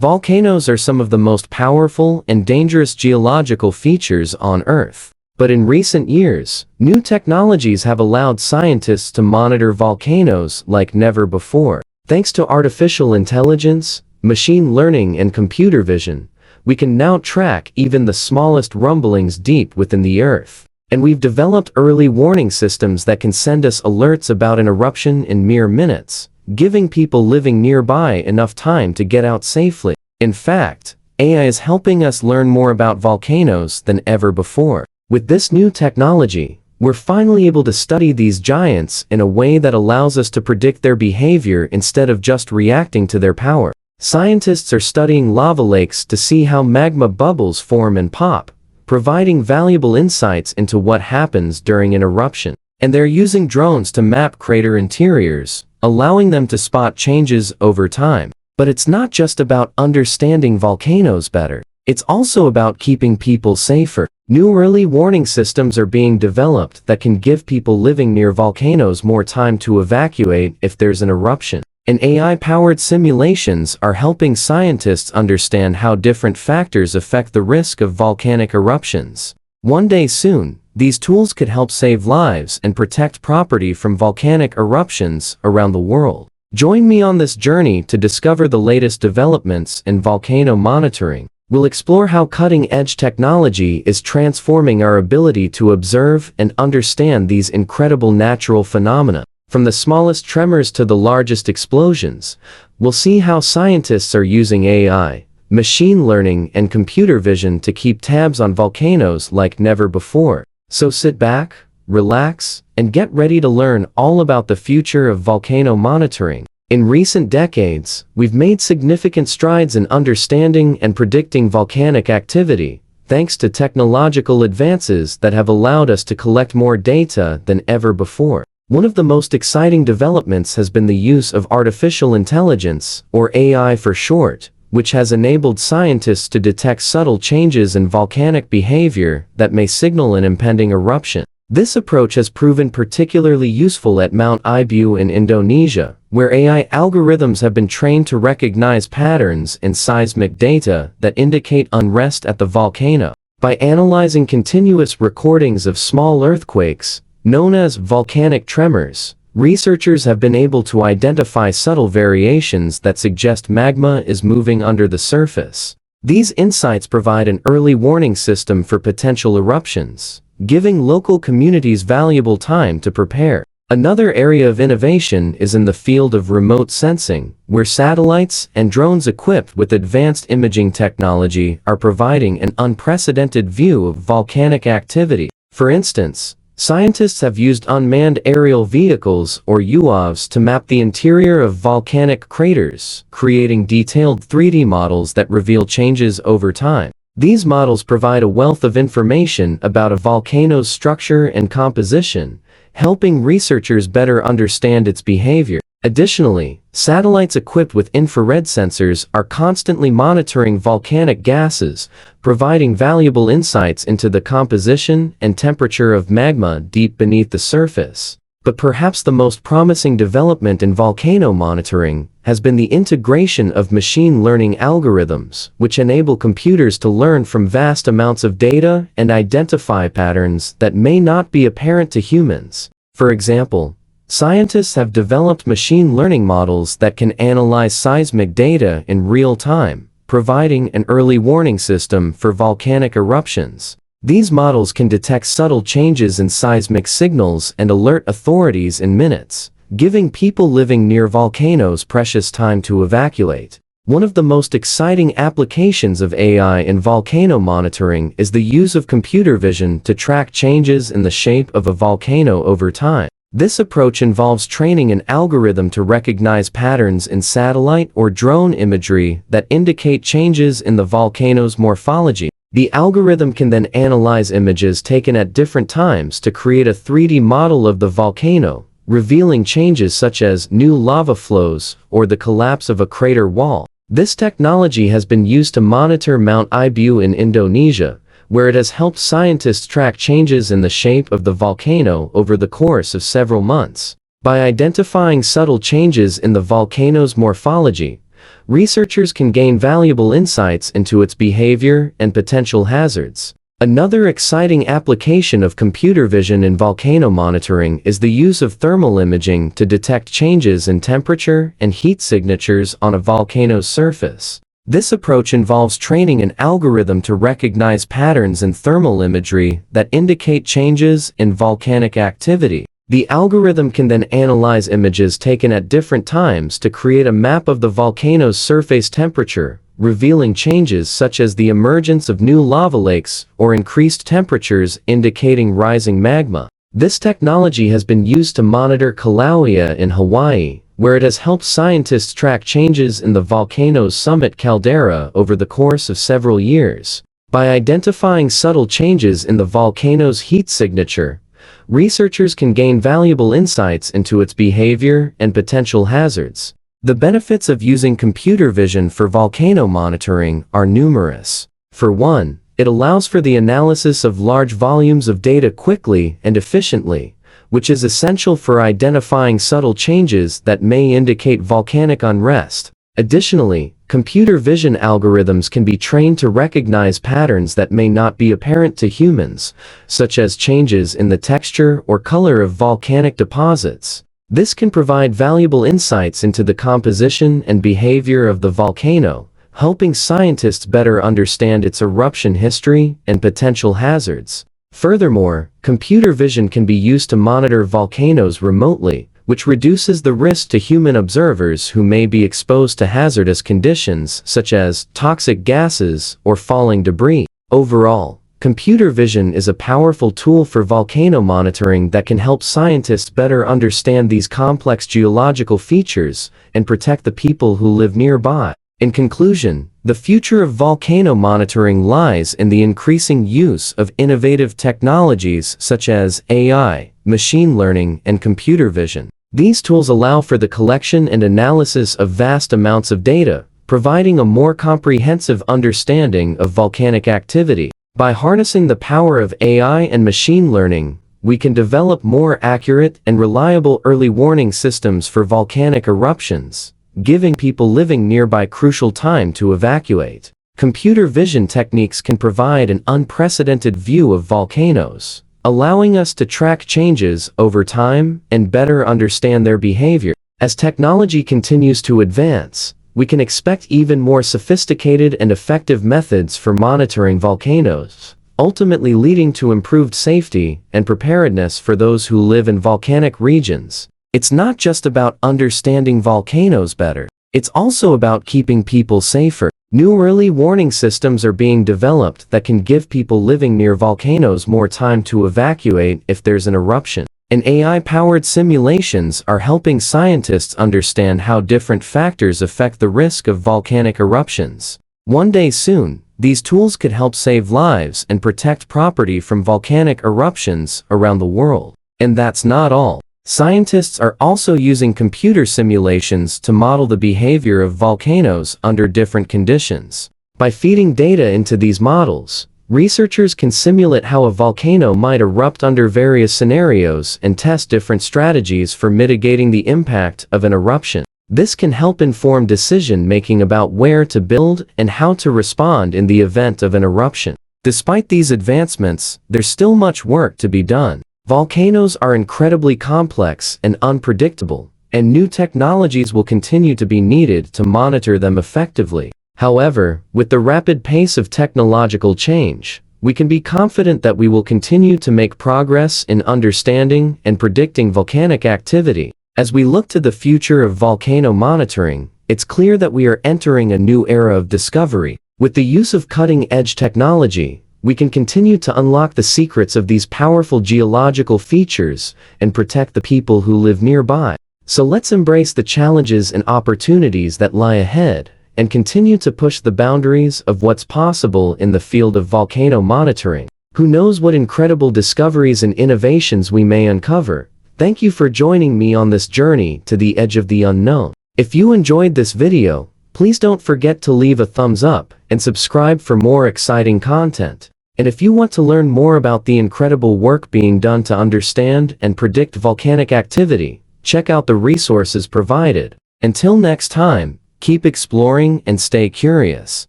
Volcanoes are some of the most powerful and dangerous geological features on Earth. But in recent years, new technologies have allowed scientists to monitor volcanoes like never before. Thanks to artificial intelligence, machine learning, and computer vision, we can now track even the smallest rumblings deep within the Earth. And we've developed early warning systems that can send us alerts about an eruption in mere minutes, giving people living nearby enough time to get out safely. In fact, AI is helping us learn more about volcanoes than ever before. With this new technology, we're finally able to study these giants in a way that allows us to predict their behavior instead of just reacting to their power. Scientists are studying lava lakes to see how magma bubbles form and pop, providing valuable insights into what happens during an eruption. And they're using drones to map crater interiors, allowing them to spot changes over time. But it's not just about understanding volcanoes better. It's also about keeping people safer. New early warning systems are being developed that can give people living near volcanoes more time to evacuate if there's an eruption. And AI-powered simulations are helping scientists understand how different factors affect the risk of volcanic eruptions. One day soon, these tools could help save lives and protect property from volcanic eruptions around the world. Join me on this journey to discover the latest developments in volcano monitoring. We'll explore how cutting-edge technology is transforming our ability to observe and understand these incredible natural phenomena. From the smallest tremors to the largest explosions, we'll see how scientists are using AI, machine learning, and computer vision to keep tabs on volcanoes like never before. So sit back, relax, and get ready to learn all about the future of volcano monitoring. In recent decades, we've made significant strides in understanding and predicting volcanic activity, thanks to technological advances that have allowed us to collect more data than ever before. One of the most exciting developments has been the use of artificial intelligence, or AI for short, which has enabled scientists to detect subtle changes in volcanic behavior that may signal an impending eruption. This approach has proven particularly useful at Mount Ibu in Indonesia, where AI algorithms have been trained to recognize patterns in seismic data that indicate unrest at the volcano. By analyzing continuous recordings of small earthquakes, known as volcanic tremors, researchers have been able to identify subtle variations that suggest magma is moving under the surface. These insights provide an early warning system for potential eruptions, giving local communities valuable time to prepare. Another area of innovation is in the field of remote sensing, where satellites and drones equipped with advanced imaging technology are providing an unprecedented view of volcanic activity. For instance, scientists have used unmanned aerial vehicles, or UAVs, to map the interior of volcanic craters, creating detailed 3D models that reveal changes over time. These models provide a wealth of information about a volcano's structure and composition, helping researchers better understand its behavior. Additionally, satellites equipped with infrared sensors are constantly monitoring volcanic gases, providing valuable insights into the composition and temperature of magma deep beneath the surface. But perhaps the most promising development in volcano monitoring has been the integration of machine learning algorithms, which enable computers to learn from vast amounts of data and identify patterns that may not be apparent to humans. For example, scientists have developed machine learning models that can analyze seismic data in real time, providing an early warning system for volcanic eruptions. These models can detect subtle changes in seismic signals and alert authorities in minutes, giving people living near volcanoes precious time to evacuate. One of the most exciting applications of AI in volcano monitoring is the use of computer vision to track changes in the shape of a volcano over time. This approach involves training an algorithm to recognize patterns in satellite or drone imagery that indicate changes in the volcano's morphology. The algorithm can then analyze images taken at different times to create a 3D model of the volcano, revealing changes such as new lava flows or the collapse of a crater wall. This technology has been used to monitor Mount Ibu in Indonesia, where it has helped scientists track changes in the shape of the volcano over the course of several months. By identifying subtle changes in the volcano's morphology, researchers can gain valuable insights into its behavior and potential hazards. Another exciting application of computer vision in volcano monitoring is the use of thermal imaging to detect changes in temperature and heat signatures on a volcano's surface. This approach involves training an algorithm to recognize patterns in thermal imagery that indicate changes in volcanic activity. The algorithm can then analyze images taken at different times to create a map of the volcano's surface temperature, revealing changes such as the emergence of new lava lakes or increased temperatures indicating rising magma. This technology has been used to monitor Kilauea in Hawaii, where it has helped scientists track changes in the volcano's summit caldera over the course of several years. By identifying subtle changes in the volcano's heat signature, researchers can gain valuable insights into its behavior and potential hazards. The benefits of using computer vision for volcano monitoring are numerous. For one, it allows for the analysis of large volumes of data quickly and efficiently, which is essential for identifying subtle changes that may indicate volcanic unrest. Additionally, computer vision algorithms can be trained to recognize patterns that may not be apparent to humans, such as changes in the texture or color of volcanic deposits. This can provide valuable insights into the composition and behavior of the volcano, helping scientists better understand its eruption history and potential hazards. Furthermore, computer vision can be used to monitor volcanoes remotely, which reduces the risk to human observers who may be exposed to hazardous conditions such as toxic gases or falling debris. Overall, computer vision is a powerful tool for volcano monitoring that can help scientists better understand these complex geological features and protect the people who live nearby. In conclusion, the future of volcano monitoring lies in the increasing use of innovative technologies such as AI, machine learning, and computer vision. These tools allow for the collection and analysis of vast amounts of data, providing a more comprehensive understanding of volcanic activity. By harnessing the power of AI and machine learning, we can develop more accurate and reliable early warning systems for volcanic eruptions, giving people living nearby crucial time to evacuate. Computer vision techniques can provide an unprecedented view of volcanoes, allowing us to track changes over time and better understand their behavior. As technology continues to advance, we can expect even more sophisticated and effective methods for monitoring volcanoes, ultimately leading to improved safety and preparedness for those who live in volcanic regions. It's not just about understanding volcanoes better, it's also about keeping people safer. New early warning systems are being developed that can give people living near volcanoes more time to evacuate if there's an eruption. And AI-powered simulations are helping scientists understand how different factors affect the risk of volcanic eruptions. One day soon, these tools could help save lives and protect property from volcanic eruptions around the world. And that's not all. Scientists are also using computer simulations to model the behavior of volcanoes under different conditions. By feeding data into these models, researchers can simulate how a volcano might erupt under various scenarios and test different strategies for mitigating the impact of an eruption. This can help inform decision-making about where to build and how to respond in the event of an eruption. Despite these advancements, there's still much work to be done. Volcanoes are incredibly complex and unpredictable, and new technologies will continue to be needed to monitor them effectively. However, with the rapid pace of technological change, we can be confident that we will continue to make progress in understanding and predicting volcanic activity. As we look to the future of volcano monitoring, it's clear that we are entering a new era of discovery. With the use of cutting-edge technology, we can continue to unlock the secrets of these powerful geological features and protect the people who live nearby. So let's embrace the challenges and opportunities that lie ahead, and continue to push the boundaries of what's possible in the field of volcano monitoring. Who knows what incredible discoveries and innovations we may uncover. Thank you for joining me on this journey to the edge of the unknown. If you enjoyed this video, please don't forget to leave a thumbs up and subscribe for more exciting content. And if you want to learn more about the incredible work being done to understand and predict volcanic activity, check out the resources provided. Until next time, Keep exploring and stay curious.